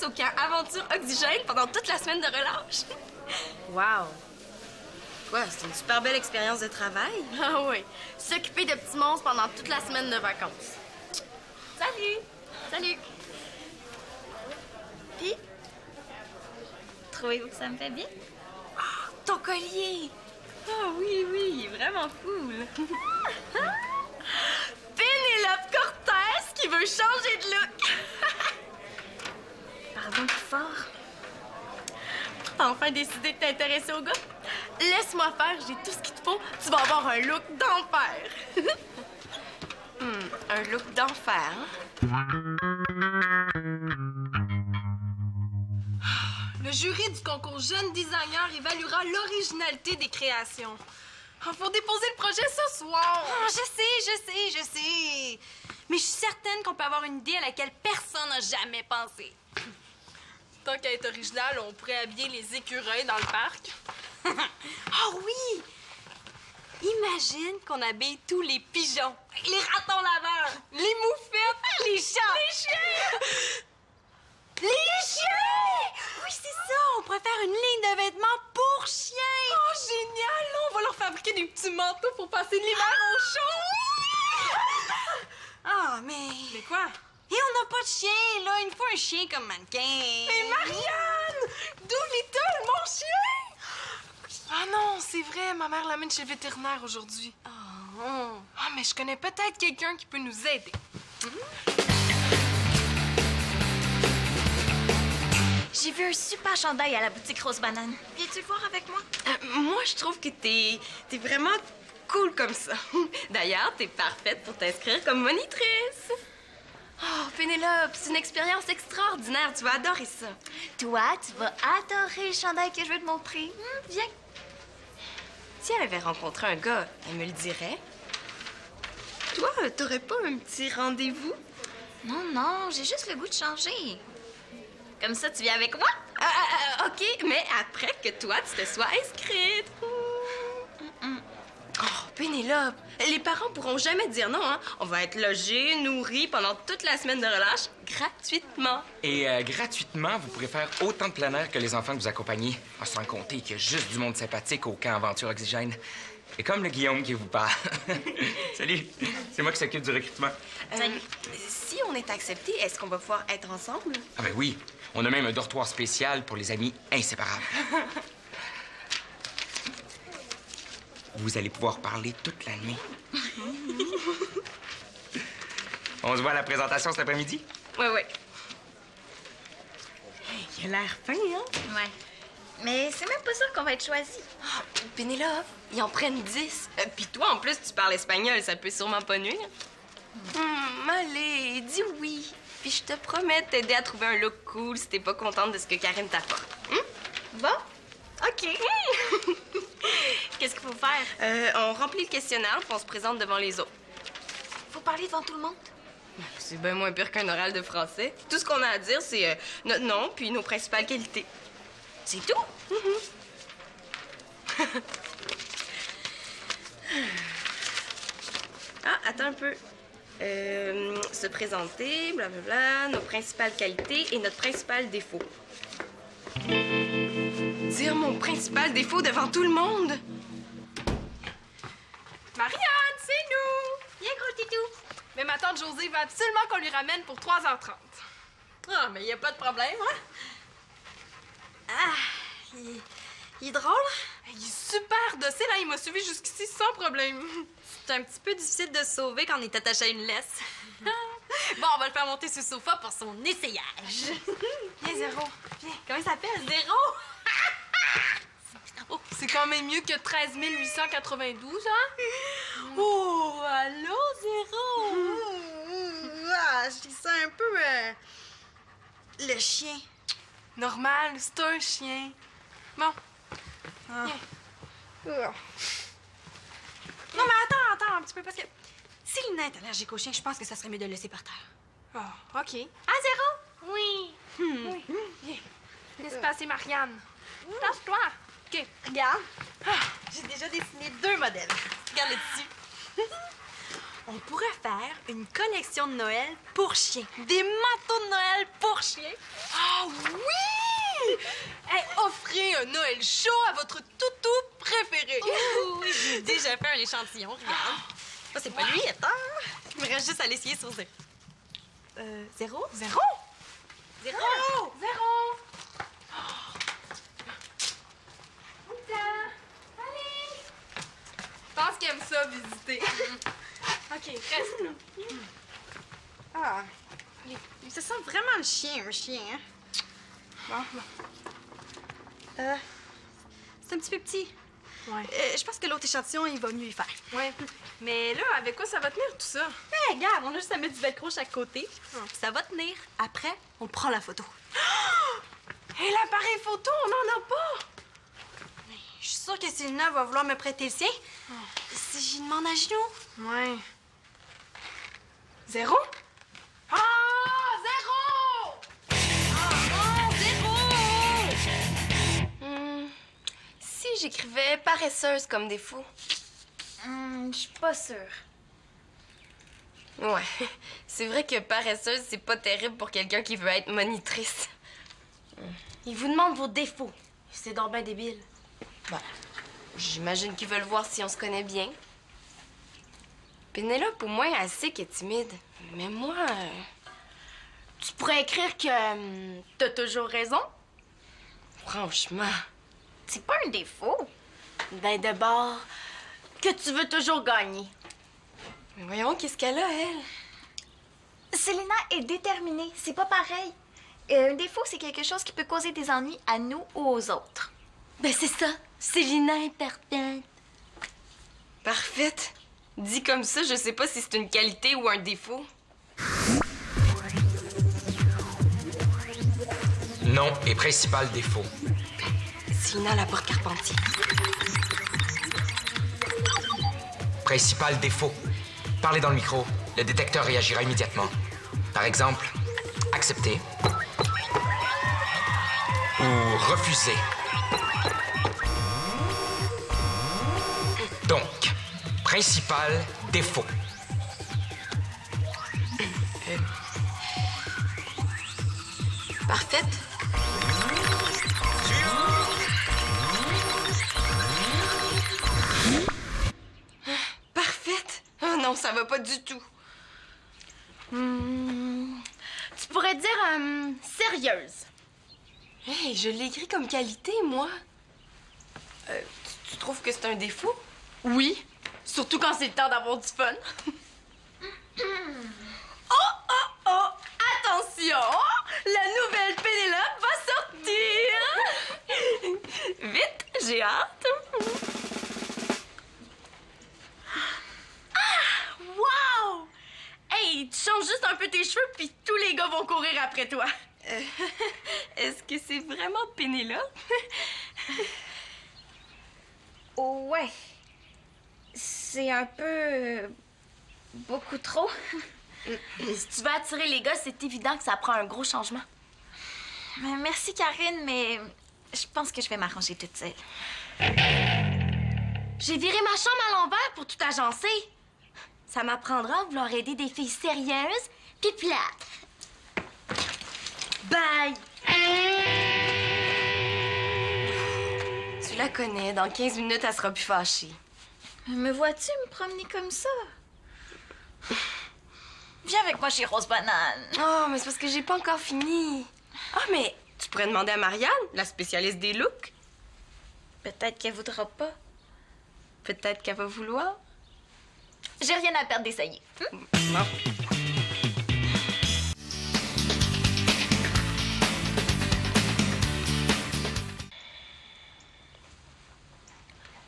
au camp Aventure Oxygène pendant toute la semaine de relâche. Wow! Quoi, c'est une super belle expérience de travail? Ah oui, s'occuper de petits monstres pendant toute la semaine de vacances. Salut! Salut! Puis, trouvez-vous que ça me fait bien? Ton collier! Ah oui, il est vraiment cool. Pénélope Cortez qui veut changer de look. Pardon, plus fort. T'as enfin décidé de t'intéresser au gars? Laisse-moi faire, j'ai tout ce qu'il te faut. Tu vas avoir un look d'enfer. Un look d'enfer, hein? Le jury du concours Jeune Designer évaluera l'originalité des créations. Faut déposer le projet ce soir. Oh, je sais. Mais je suis certaine qu'on peut avoir une idée à laquelle personne n'a jamais pensé. Tant qu'à être original, on pourrait habiller les écureuils dans le parc. Oh oui! Imagine qu'on habille tous les pigeons, les ratons laveurs, Les moufettes! les chats, les chiens! Les chiens! Oui, c'est ça! On pourrait faire une ligne de vêtements pour chiens! Oh, génial! Là, on va leur fabriquer des petits manteaux pour passer l'hiver au chaud! Ah, mais... Mais quoi? Et on n'a pas de chien, là! Il nous faut un chien comme mannequin! Mais Marianne! Doolittle, mon chien! Ah non, c'est vrai, ma mère l'amène chez le vétérinaire aujourd'hui. Ah, mais je connais peut-être quelqu'un qui peut nous aider. J'ai vu un super chandail à la boutique Rose Banane. Viens-tu le voir avec moi? Moi, je trouve que t'es vraiment cool comme ça. D'ailleurs, t'es parfaite pour t'inscrire comme monitrice. Oh, Pénélope, c'est une expérience extraordinaire. Tu vas adorer ça. Toi, tu vas adorer le chandail que je veux te montrer. Viens. Si elle avait rencontré un gars, elle me le dirait. Toi, t'aurais pas un petit rendez-vous? Non, j'ai juste le goût de changer. Comme ça, tu viens avec moi? OK, mais après que toi, tu te sois inscrite. Oh, Pénélope, les parents pourront jamais dire non, hein? On va être logés, nourris pendant toute la semaine de relâche, gratuitement. Et gratuitement, vous pourrez faire autant de plein air que les enfants que vous accompagnez. Sans compter qu'il y a juste du monde sympathique au camp Aventure Oxygène. Et comme le Guillaume qui vous parle. Salut, c'est moi qui s'occupe du recrutement. Si on est accepté, est-ce qu'on va pouvoir être ensemble? Ah ben oui, on a même un dortoir spécial pour les amis inséparables. Vous allez pouvoir parler toute la nuit. On se voit à la présentation cet après-midi? Oui. Il a l'air fin, hein? Ouais. Mais c'est même pas sûr qu'on va être choisis. Oh, Pénélope, ils en prennent 10. Puis toi, en plus, tu parles espagnol, ça peut sûrement pas nuire. Allez, dis oui. Puis je te promets de t'aider à trouver un look cool si t'es pas contente de ce que Karine t'apporte. Bon? OK. Qu'est-ce qu'il faut faire? On remplit le questionnaire puis on se présente devant les autres. Faut parler devant tout le monde. C'est bien moins pire qu'un oral de français. Tout ce qu'on a à dire, c'est notre nom puis nos principales qualités. C'est tout? Ah, attends un peu. Se présenter, blablabla, nos principales qualités et notre principal défaut. Dire mon principal défaut devant tout le monde? Marianne, c'est nous! Viens, gros titou! Mais ma tante Josée veut absolument qu'on lui ramène pour 3h30. Ah, mais y a pas de problème, hein? Ah, il est drôle. Il est super docile, hein? Il m'a suivi jusqu'ici sans problème. C'est un petit peu difficile de se sauver quand on est attaché à une laisse. Bon, on va le faire monter sur le sofa pour son essayage. Viens, Zéro. Viens, comment il s'appelle? Zéro? Oh, c'est quand même mieux que 13 892, hein? Oh, allô, Zéro? Je dis ça un peu... le chien. Normal, c'est un chien. Bon. Viens. Non, mais attends un petit peu, parce que si Lina est allergique au chien, je pense que ça serait mieux de le laisser par terre. Oh, OK. Ah, Zéro? Oui. Viens. Laisse passer Marianne. Lâche-toi. OK. Regarde. J'ai déjà dessiné 2 modèles. Regarde le dessus. On pourrait faire une collection de Noël pour chiens. Des manteaux de Noël pour chiens. Ah oui! Hey, offrez un Noël chaud à votre toutou préféré. Oui, j'ai déjà fait un échantillon, regarde. Ça, c'est pas lui, attends. Il me reste juste à l'essayer sur zéro. Zéro? Zéro? Zéro! Zéro! Je pense qu'il aime ça, visiter. OK, reste là. Ah, il se sent vraiment un chien, hein? Bon. C'est un petit peu petit. Ouais. Je pense que l'autre échantillon, il va mieux y faire. Ouais. Mais là, avec quoi ça va tenir tout ça? Hey, regarde, on a juste à mettre du velcro chaque côté. Puis ça va tenir. Après, on prend la photo. Hé, l'appareil photo, on n'en a pas! Je suis sûre que Célina va vouloir me prêter le sien. Si j'y demande à Gino. Ouais. Zéro? Ah! Zéro! Si j'écrivais paresseuse comme défaut. Je suis pas sûre. Ouais, c'est vrai que paresseuse, c'est pas terrible pour quelqu'un qui veut être monitrice. Ils vous demandent vos défauts. C'est donc ben débile. Bon, j'imagine qu'ils veulent voir si on se connaît bien. Pénélope, au moins, elle sait qu'elle est timide. Mais moi... Tu pourrais écrire que t'as toujours raison. Franchement. C'est pas un défaut. Ben d'abord, que tu veux toujours gagner. Mais voyons, qu'est-ce qu'elle a, elle? Célina est déterminée. C'est pas pareil. Un défaut, c'est quelque chose qui peut causer des ennuis à nous ou aux autres. Ben c'est ça. Célina est parfaite. Parfaite? Dit comme ça, je sais pas si c'est une qualité ou un défaut. Nom et principal défaut. Célina Laporte-Carpentier. Principal défaut. Parlez dans le micro. Le détecteur réagira immédiatement. Par exemple, accepter ou refuser. Donc, principal défaut. Parfaite? Parfaite? Oh non, ça va pas du tout. Tu pourrais dire sérieuse. Hey, je l'ai écrit comme qualité, moi. Tu trouves que c'est un défaut? Oui, surtout quand c'est le temps d'avoir du fun. Oh, oh, oh! Attention! La nouvelle Pénélope va sortir! Vite, j'ai hâte. Ah! Wow! Hey, tu changes juste un peu tes cheveux, puis tous les gars vont courir après toi. Est-ce que c'est vraiment Pénélope? Ouais. C'est un peu... beaucoup trop. Si tu veux attirer les gars, c'est évident que ça prend un gros changement. Mais merci, Karine, mais je pense que je vais m'arranger toute seule. J'ai viré ma chambre à l'envers pour tout agencer. Ça m'apprendra à vouloir aider des filles sérieuses puis plates. Bye! Tu la connais. Dans 15 minutes, elle sera plus fâchée. Me vois-tu me promener comme ça? Viens avec moi chez Rose Banane. Oh, mais c'est parce que j'ai pas encore fini. Ah, mais tu pourrais demander à Marianne, la spécialiste des looks. Peut-être qu'elle voudra pas. Peut-être qu'elle va vouloir. J'ai rien à perdre d'essayer. Bon.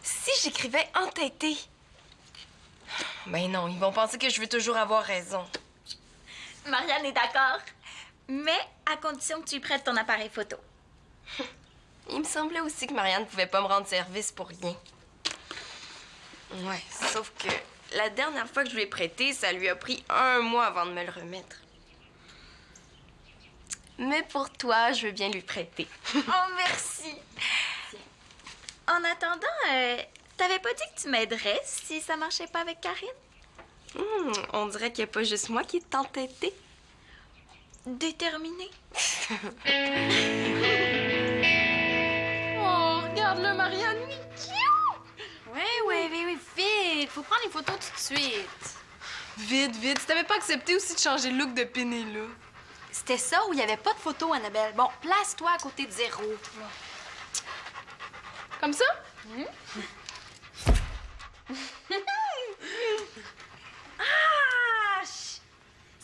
Si j'écrivais entêté. Ben non, ils vont penser que je veux toujours avoir raison. Marianne est d'accord. Mais à condition que tu lui prêtes ton appareil photo. Il me semblait aussi que Marianne pouvait pas me rendre service pour rien. Ouais, sauf que la dernière fois que je lui ai prêté, ça lui a pris 1 mois avant de me le remettre. Mais pour toi, je veux bien lui prêter. Oh, merci. En attendant, t'avais pas dit que tu m'aiderais si ça marchait pas avec Karine? On dirait qu'il n'y a pas juste moi qui est entêtée. Déterminée. Oh, regarde-le, Marianne. Oui, vite! Faut prendre les photos tout de suite. Vite, vite. Si t'avais pas accepté aussi de changer le look de Pénélope. C'était ça ou il y avait pas de photo, Annabelle? Bon, place-toi à côté de Zéro. Comme ça? Ah!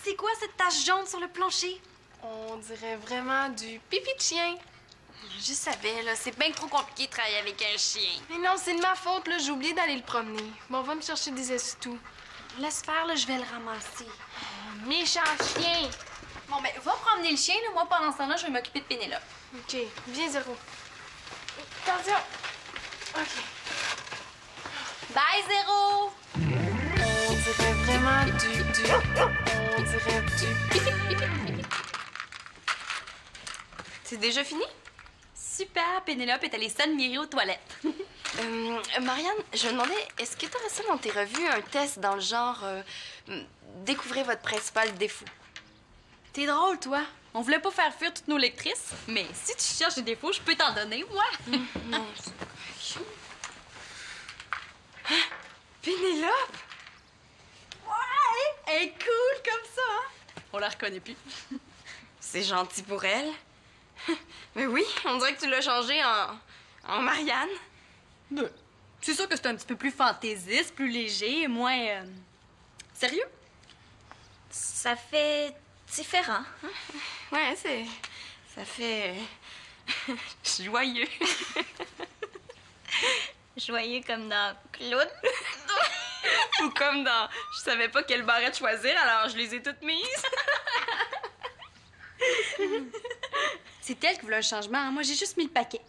C'est quoi cette tache jaune sur le plancher? On dirait vraiment du pipi de chien. Je savais, là, c'est bien trop compliqué de travailler avec un chien. Mais non, c'est de ma faute, là. J'ai oublié d'aller le promener. Bon, on va me chercher des essuie-tout. Laisse faire, là, je vais le ramasser. Méchant chien! Bon, ben, va promener le chien, là. Moi, pendant ce temps-là, je vais m'occuper de Pénélope. OK, viens, Zéro. Attention! OK. Bye, Zéro! On dirait vraiment On dirait du pipi, pipi, pipi. C'est déjà fini? Super, Pénélope est allée s'admirer aux toilettes. Marianne, je me demandais, est-ce que t'aurais ça dans tes revues, un test dans le genre découvrez votre principal défaut? T'es drôle, toi. On voulait pas faire fuir toutes nos lectrices, mais si tu cherches des défauts, je peux t'en donner, moi. Non. Pénélope? Ouais! Elle est cool comme ça, hein? On la reconnaît plus. C'est gentil pour elle. Mais oui, on dirait que tu l'as changé en Marianne. C'est sûr que c'est un petit peu plus fantaisiste, plus léger, moins... sérieux? Ça fait différent. Ouais, ça fait joyeux. Joyeux comme dans Claude. Ou comme dans je savais pas quelle barrette choisir, alors je les ai toutes mises. C'est elle qui voulait un changement, hein? Moi, j'ai juste mis le paquet.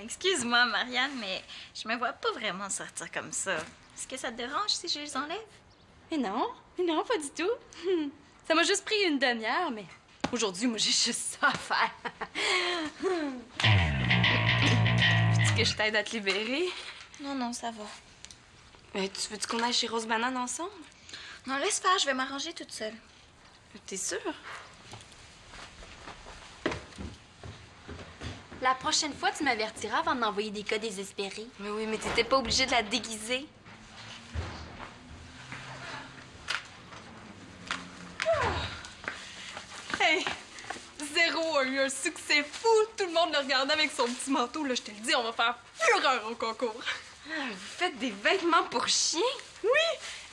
Excuse-moi, Marianne, mais je me vois pas vraiment sortir comme ça. Est-ce que ça te dérange si je les enlève? Mais non, pas du tout. Ça m'a juste pris une demi-heure, mais aujourd'hui, moi, j'ai juste ça à faire. Veux-tu que je t'aide à te libérer? Non, ça va. Tu veux-tu qu'on aille chez Rose Banane ensemble? Non, laisse faire, je vais m'arranger toute seule. T'es sûre? La prochaine fois, tu m'avertiras avant de m'envoyer des cas désespérés. Mais oui, mais t'étais pas obligée de la déguiser. Hey! Zéro a eu un succès fou. Tout le monde le regardait avec son petit manteau. Là, je te le dis, on va faire fureur au concours. Vous faites des vêtements pour chiens? Oui!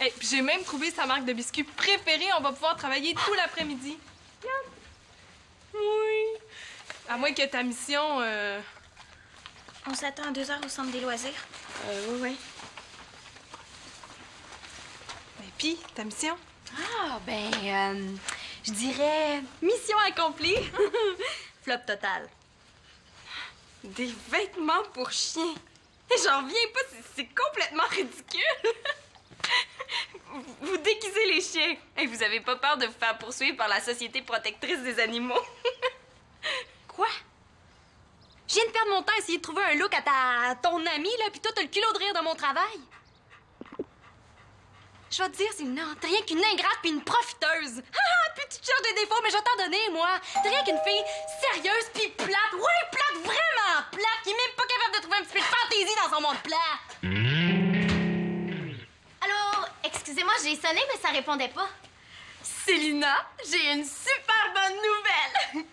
Hey, puis j'ai même trouvé sa marque de biscuits préférée. On va pouvoir travailler tout l'après-midi. Regarde. Oui. À moins que ta mission... On s'attend à 2 heures au centre des loisirs. Oui. Et puis, ta mission? Ah, je dirais mission accomplie. Flop total. Des vêtements pour chiens. J'en reviens pas, c'est complètement ridicule. Vous déguisez les chiens. Et vous avez pas peur de vous faire poursuivre par la Société protectrice des animaux? Quoi? Je viens de perdre mon temps à essayer de trouver un look à ton ami, là, puis toi, t'as le culot de rire de mon travail. Je vais te dire, Célina, t'es rien qu'une ingrate puis une profiteuse. Ah, puis tu te cherches des défauts, mais je vais t'en donner, moi. T'es rien qu'une fille sérieuse puis plate. Oui, plate, vraiment plate, qui est même pas capable de trouver un petit peu de fantaisie dans son monde plat. Allô, excusez-moi, j'ai sonné, mais ça répondait pas. Célina, j'ai une super bonne nouvelle.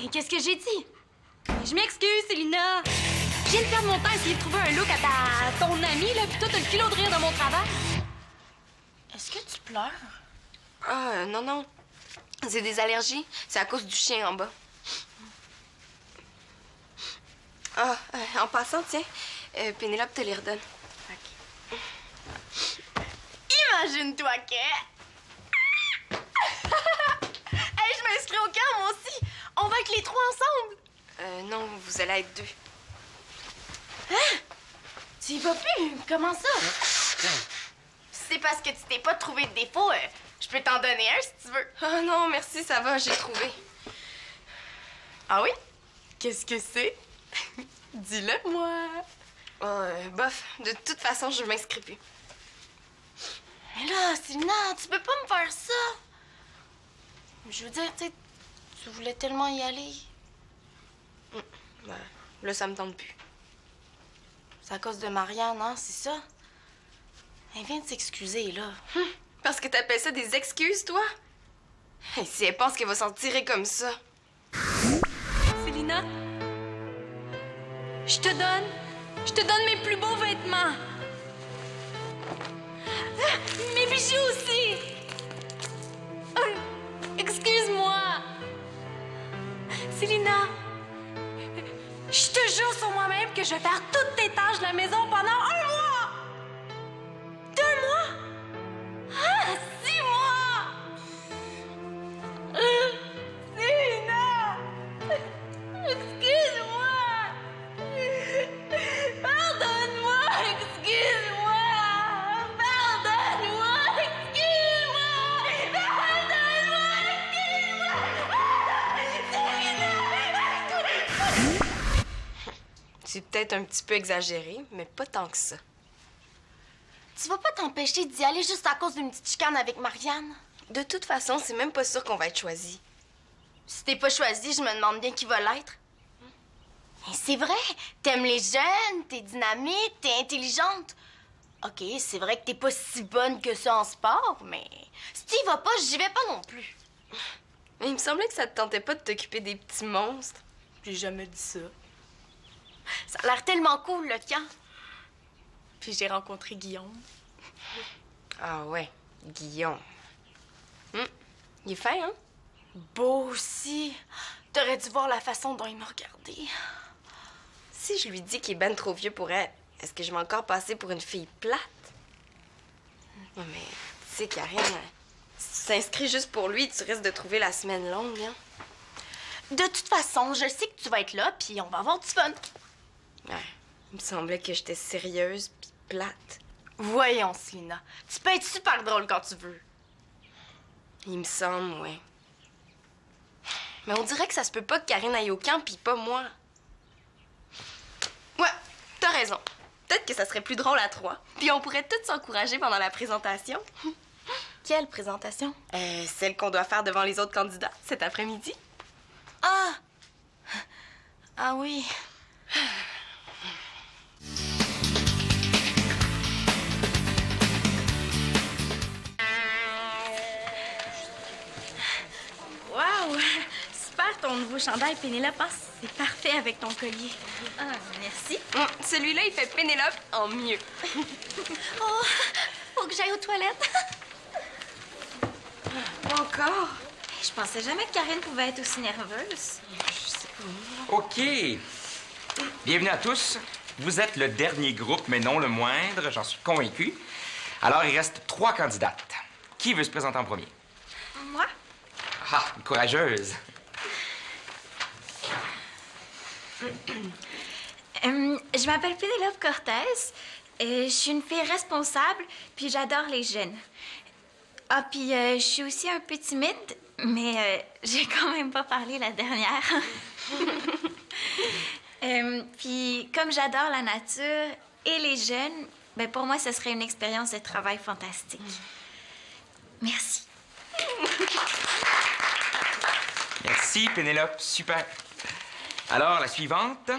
Et qu'est-ce que j'ai dit? Je m'excuse, Célina. Je viens de perdre mon temps à essayer de trouver un look à ton ami, là, puis toi, t'as le culot de rire de mon travail. Est-ce que tu pleures? Ah, non. C'est des allergies. C'est à cause du chien en bas. Ah, en passant, tiens, Pénélope te les redonne. OK. Imagine-toi que... Hey, je m'inscris au camp, moi aussi! On va être les 3 ensemble! Non, vous allez être 2. Hein? Tu y vas plus? Comment ça? C'est parce que tu t'es pas trouvé de défaut. Je peux t'en donner un si tu veux. Ah non, merci, ça va, j'ai trouvé. Ah oui? Qu'est-ce que c'est? Dis-le moi. Bof, de toute façon, je m'inscris plus. Mais là, Célina, tu peux pas me faire ça. Je veux dire, tu voulais tellement y aller. Ben, là, ça me tente plus. C'est à cause de Marianne, hein, c'est ça? Elle vient de s'excuser, là. Parce que t'appelles ça des excuses, toi? Et si elle pense qu'elle va s'en tirer comme ça? Célina, je te donne mes plus beaux vêtements. Ah, mes bijoux aussi. Excuse-moi. Célina, je te jure sur moi-même que je vais faire toutes tes tâches de la maison pendant 1 mois. 2 mois. Ah, 6 mois. Célina, excuse-moi. Pardonne-moi, excuse-moi. Pardonne-moi, excuse-moi. Pardonne-moi, excuse-moi. C'est peut-être un petit peu exagéré, mais pas tant que ça. Tu vas pas t'empêcher d'y aller juste à cause d'une petite chicane avec Marianne? De toute façon, c'est même pas sûr qu'on va être choisi. Si t'es pas choisie, je me demande bien qui va l'être. Mais c'est vrai, t'aimes les jeunes, t'es dynamique, t'es intelligente. OK, c'est vrai que t'es pas si bonne que ça en sport, mais si t'y vas pas, j'y vais pas non plus. Mais il me semblait que ça te tentait pas de t'occuper des petits monstres. J'ai jamais dit ça. Ça a l'air tellement cool, le camp. Puis j'ai rencontré Guillaume. Ah ouais, Guillaume. Il est fin, hein? Beau aussi. T'aurais dû voir la façon dont il m'a regardé. Si je lui dis qu'il est ben trop vieux pour elle, est-ce que je vais encore passer pour une fille plate? Non, mais tu sais, Karine, si tu t'inscris juste pour lui, tu risques de trouver la semaine longue, hein? De toute façon, je sais que tu vas être là, puis on va avoir du fun. Ouais, il me semblait que j'étais sérieuse puis plate. Voyons, Célina. Tu peux être super drôle quand tu veux. Il me semble, ouais. Mais on dirait que ça se peut pas que Karine aille au camp puis pas moi. Ouais, t'as raison. Peut-être que ça serait plus drôle à 3. Puis on pourrait toutes s'encourager pendant la présentation. Quelle présentation? Celle qu'on doit faire devant les autres candidats cet après-midi. Ah! Ah oui. Wow! Super ton nouveau chandail, Pénélope. Hein? C'est parfait avec ton collier. Ah, merci. Celui-là, il fait Pénélope en mieux. Oh, faut que j'aille aux toilettes. Pas encore? Je pensais jamais que Karine pouvait être aussi nerveuse. OK. Bienvenue à tous. Vous êtes le dernier groupe, mais non le moindre, j'en suis convaincu. Alors, il reste 3 candidates. Qui veut se présenter en premier? Moi? Ah, une courageuse. Je m'appelle Pénélope Cortez. Je suis une fille responsable, puis j'adore les jeunes. Ah, puis je suis aussi un peu timide, mais j'ai quand même pas parlé la dernière. Puis comme j'adore la nature et les jeunes, ben pour moi, ce serait une expérience de travail fantastique. Merci. Merci, Pénélope. Super. Alors, la suivante.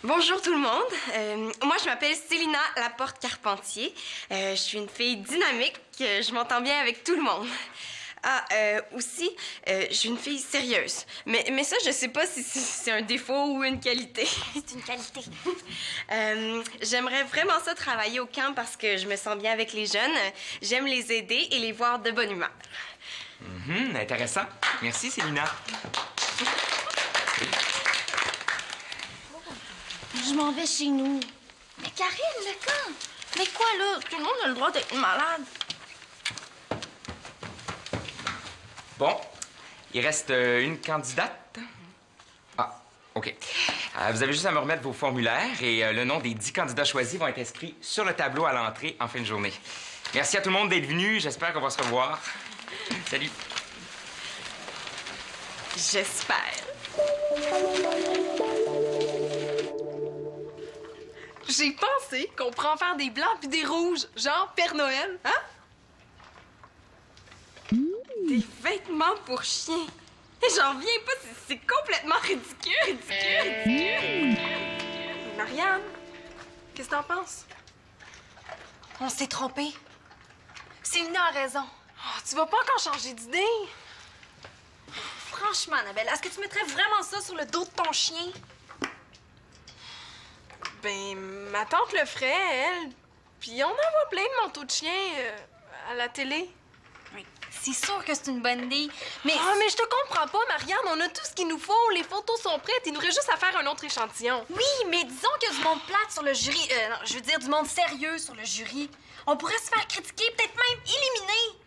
Bonjour tout le monde. Moi, je m'appelle Célina Laporte-Carpentier. Je suis une fille dynamique. Je m'entends bien avec tout le monde. Ah, aussi, je suis une fille sérieuse. Mais ça, je sais pas si c'est un défaut ou une qualité. C'est une qualité. J'aimerais vraiment ça travailler au camp parce que je me sens bien avec les jeunes. J'aime les aider et les voir de bonne humeur. Intéressant. Merci, Célina. Je m'en vais chez nous. Mais Karine, le camp! Mais quoi, là? Tout le monde a le droit d'être malade. Bon, il reste une candidate. Ah, OK. Vous avez juste à me remettre vos formulaires et le nom des 10 candidats choisis vont être inscrits sur le tableau à l'entrée en fin de journée. Merci à tout le monde d'être venu. J'espère qu'on va se revoir. Salut. J'espère. J'ai pensé qu'on pourrait en faire des blancs puis des rouges, genre Père Noël, hein? Des vêtements pour chiens. J'en reviens pas, c'est complètement ridicule. Marianne, qu'est-ce que t'en penses? On s'est trompé. Célina a raison. Oh, tu vas pas encore changer d'idée? Franchement, Annabelle, est-ce que tu mettrais vraiment ça sur le dos de ton chien? Ben, ma tante le ferait, elle. Puis on en voit plein de manteaux de chien à la télé. Oui. C'est sûr que c'est une bonne idée, mais... Ah, mais je te comprends pas, Marianne. On a tout ce qu'il nous faut. Les photos sont prêtes. Il nous reste juste à faire un autre échantillon. Oui, mais disons qu'il y a du monde plate sur le jury. Non, je veux dire du monde sérieux sur le jury. On pourrait se faire critiquer, peut-être même éliminer.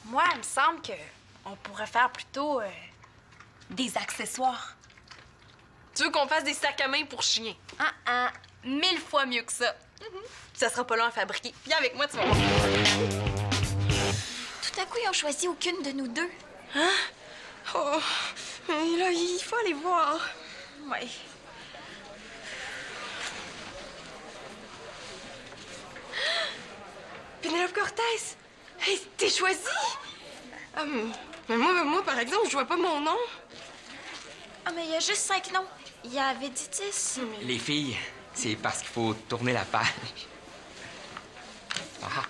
Moi, il me semble que on pourrait faire plutôt des accessoires. Tu veux qu'on fasse des sacs à main pour chiens? 1000 fois mieux que ça. Ça sera pas long à fabriquer. Viens avec moi, tu vas voir. Tout à coup, ils ont choisi aucune de nous deux. Oh, mais là, il faut aller voir. Ouais. Pénélope Cortez! Hey, t'es choisie! Mais moi, par exemple, je vois pas mon nom. Ah, mais il y a juste 5 noms. Il y avait 10. Les filles, c'est parce qu'il faut tourner la page. Ah.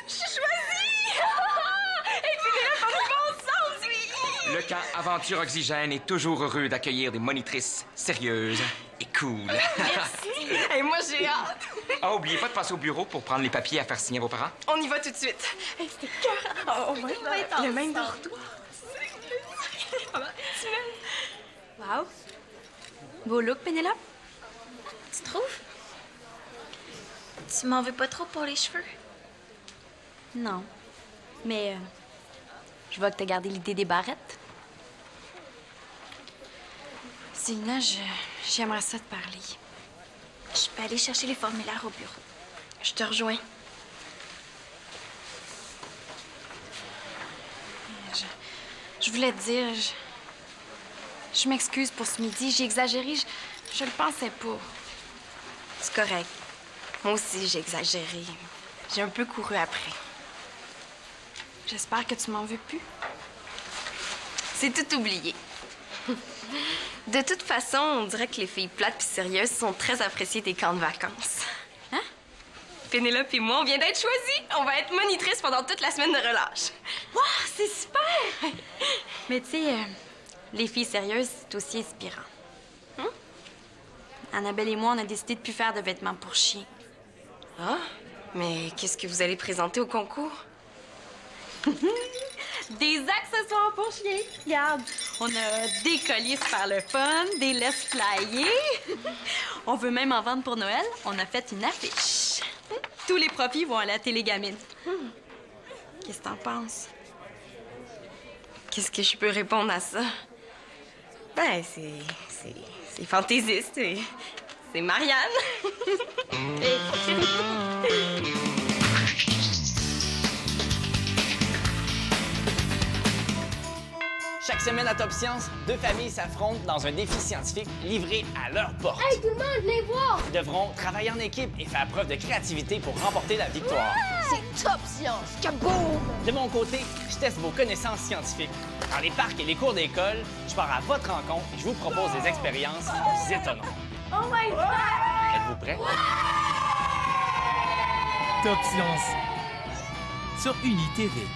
Je suis choisie! Et Pénélope a le bon sens, oui! Le camp Aventure Oxygène est toujours heureux d'accueillir des monitrices sérieuses et cool. Et moi, j'ai hâte. Ah, oubliez pas de passer au bureau pour prendre les papiers à faire signer à vos parents. On y va tout de suite. Hey, c'était cœur. Oh, le même dortoir. Wow. Beau look, Pénélope. Tu trouves? Tu m'en veux pas trop pour les cheveux? Non. Mais je vois que t'as gardé l'idée des barrettes. Célina, j'aimerais ça te parler. Je peux aller chercher les formulaires au bureau. Je te rejoins. Je voulais te dire, je m'excuse pour ce midi. J'ai exagéré, je le pensais pas. C'est correct. Moi aussi, j'ai exagéré. J'ai un peu couru après. J'espère que tu m'en veux plus. C'est tout oublié. De toute façon, on dirait que les filles plates puis sérieuses sont très appréciées des camps de vacances. Hein? Pénélope et moi, on vient d'être choisis. On va être monitrices pendant toute la semaine de relâche. Wow, c'est super! Mais tu sais, les filles sérieuses, c'est aussi inspirant. Annabelle et moi, on a décidé de plus faire de vêtements pour chiens. Ah, mais qu'est-ce que vous allez présenter au concours? Des accessoires pour chiens. Regarde, on a des colliers super le fun, des laisses flyées. On veut même en vendre pour Noël. On a fait une affiche. Tous les profits vont à la Télégamine. Qu'est-ce que t'en penses? Qu'est-ce que je peux répondre à ça? Ben, c'est fantaisiste. C'est Marianne. Chaque semaine à Top Science, deux familles s'affrontent dans un défi scientifique livré à leur porte. Hey, tout le monde, venez voir! Ils devront travailler en équipe et faire preuve de créativité pour remporter la victoire. C'est Top Science! Kaboom! De mon côté, je teste vos connaissances scientifiques. Dans les parcs et les cours d'école, je pars à votre rencontre et je vous propose des expériences étonnantes. Oh my God! Êtes-vous prêts? Top Science sur UniTV.